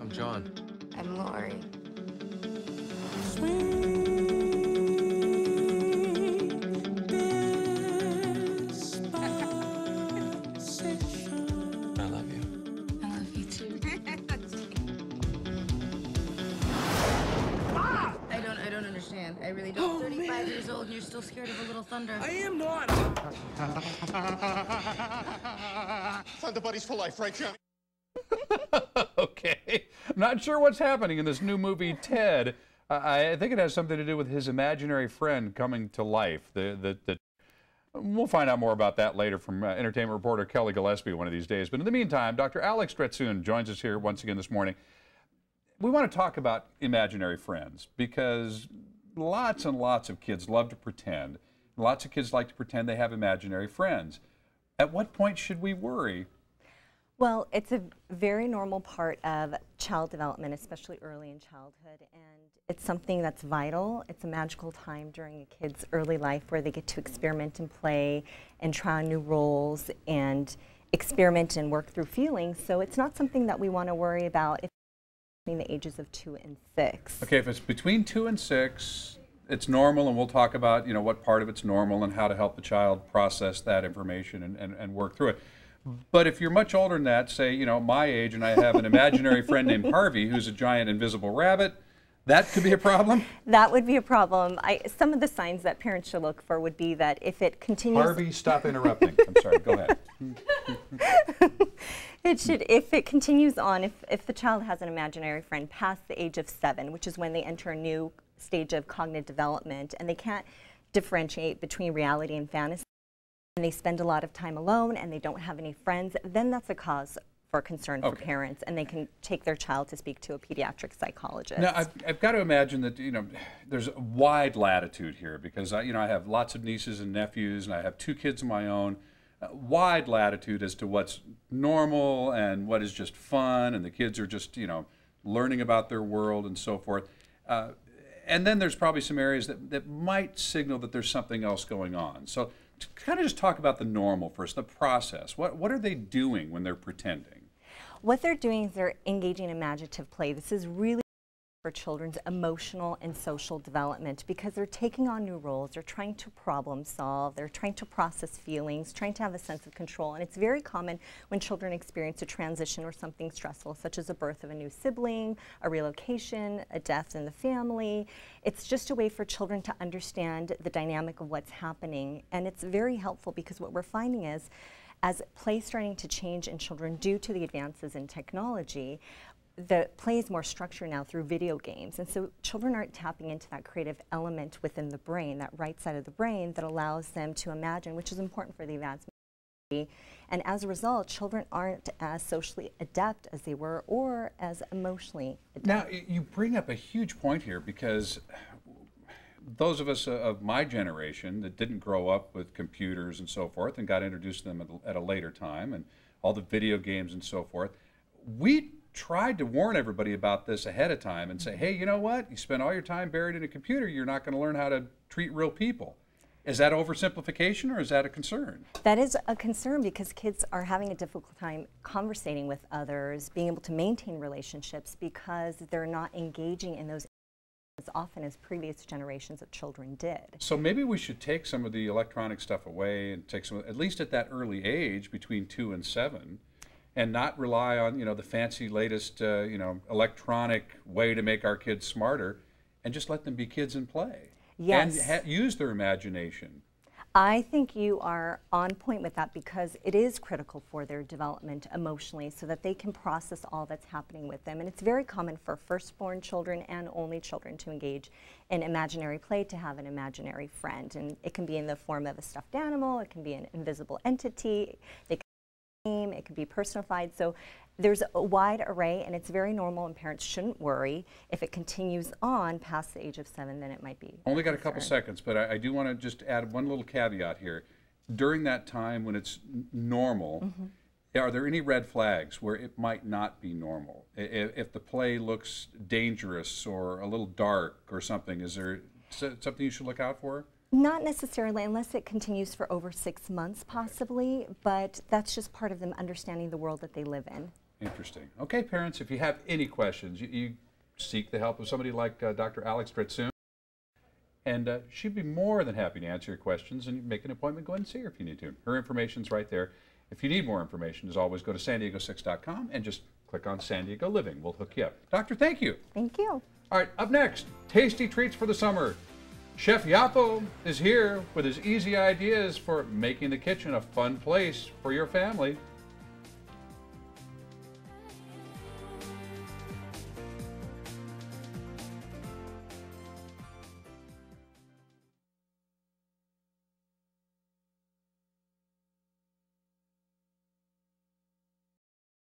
I'm John. I'm Lori. I love you. I love you too. I don't understand. I really don't. 35 years old and you're still scared of a little thunder. I am not. Thunder buddies for life, right, Johnny? Okay. I'm not sure what's happening in this new movie, Ted. I think it has something to do with his imaginary friend coming to life. We'll find out more about that later from entertainment reporter Kelly Gillespie one of these days. But in the meantime, Dr. Alex Drecun joins us here once again this morning. We want to talk about imaginary friends because lots and lots of kids love to pretend. Lots of kids like to pretend they have imaginary friends. At what point should we worry? Well, it's a very normal part of child development, especially early in childhood, and it's something that's vital. It's a magical time during a kid's early life where they get to experiment and play and try on new roles and experiment and work through feelings. So it's not something that we want to worry about if it's between the ages of 2 and 6. Okay, if it's between 2 and 6, it's normal, and we'll talk about, you know, what part of it's normal and how to help the child process that information and work through it. But if you're much older than that, say, you know, my age, and I have an imaginary friend named Harvey who's a giant invisible rabbit, that could be a problem? That would be a problem. Some of the signs that parents should look for would be that if it continues... Harvey, stop interrupting. I'm sorry, go ahead. If it continues on, if the child has an imaginary friend past the age of 7, which is when they enter a new stage of cognitive development, and they can't differentiate between reality and fantasy, and they spend a lot of time alone and they don't have any friends, then that's a cause for concern for parents, and they can take their child to speak to a pediatric psychologist. Now, I've got to imagine that, you know, there's a wide latitude here because, you know, I have lots of nieces and nephews, and I have 2 kids of my own. Wide latitude as to what's normal and what is just fun, and the kids are just, you know, learning about their world and so forth. And then there's probably some areas that might signal that there's something else going on. So to kind of just talk about the normal first, the process. What are they doing when they're pretending? What they're doing is they're engaging in imaginative play. This is really for children's emotional and social development because they're taking on new roles, they're trying to problem solve, they're trying to process feelings, trying to have a sense of control. And it's very common when children experience a transition or something stressful, such as a birth of a new sibling, a relocation, a death in the family. It's just a way for children to understand the dynamic of what's happening. And it's very helpful because what we're finding is, as play is starting to change in children due to the advances in technology, the play is more structured now through video games, and so children aren't tapping into that creative element within the brain, that right side of the brain that allows them to imagine, which is important for the advancement. And as a result, children aren't as socially adept as they were or as emotionally adept. Now, you bring up a huge point here because those of us of my generation that didn't grow up with computers and so forth and got introduced to them at a later time and all the video games and so forth, we tried to warn everybody about this ahead of time and say, hey, you know what? You spend all your time buried in a computer, you're not going to learn how to treat real people. Is that oversimplification or is that a concern? That is a concern because kids are having a difficult time conversating with others, being able to maintain relationships because they're not engaging in those as often as previous generations of children did. So maybe we should take some of the electronic stuff away and take some, at least at that early age between 2 and 7, and not rely on, you know, the fancy latest, you know, electronic way to make our kids smarter, and just let them be kids and play. Yes. And use their imagination. I think you are on point with that because it is critical for their development emotionally so that they can process all that's happening with them. And it's very common for firstborn children and only children to engage in imaginary play, to have an imaginary friend. And it can be in the form of a stuffed animal, it can be an invisible entity, it can be personified. So there's a wide array, and it's very normal, and parents shouldn't worry. If it continues on past the age of 7, then it might be. Only got a couple seconds, but I do want to just add one little caveat here. During that time when it's normal, are there any red flags where it might not be normal? If the play looks dangerous or a little dark or something, is there something you should look out for? Not necessarily, unless it continues for over 6 months possibly, but that's just part of them understanding the world that they live in. Interesting. Okay, parents, if you have any questions, you seek the help of somebody like Dr. Alex Drecun, and she'd be more than happy to answer your questions, and make an appointment. Go ahead and see her if you need to. Her information's right there. If you need more information, as always, go to san-diego6.com and just click on San Diego Living. We'll hook you up. Doctor, thank you. Thank you. All right, up next, tasty treats for the summer. Chef Yapo is here with his easy ideas for making the kitchen a fun place for your family.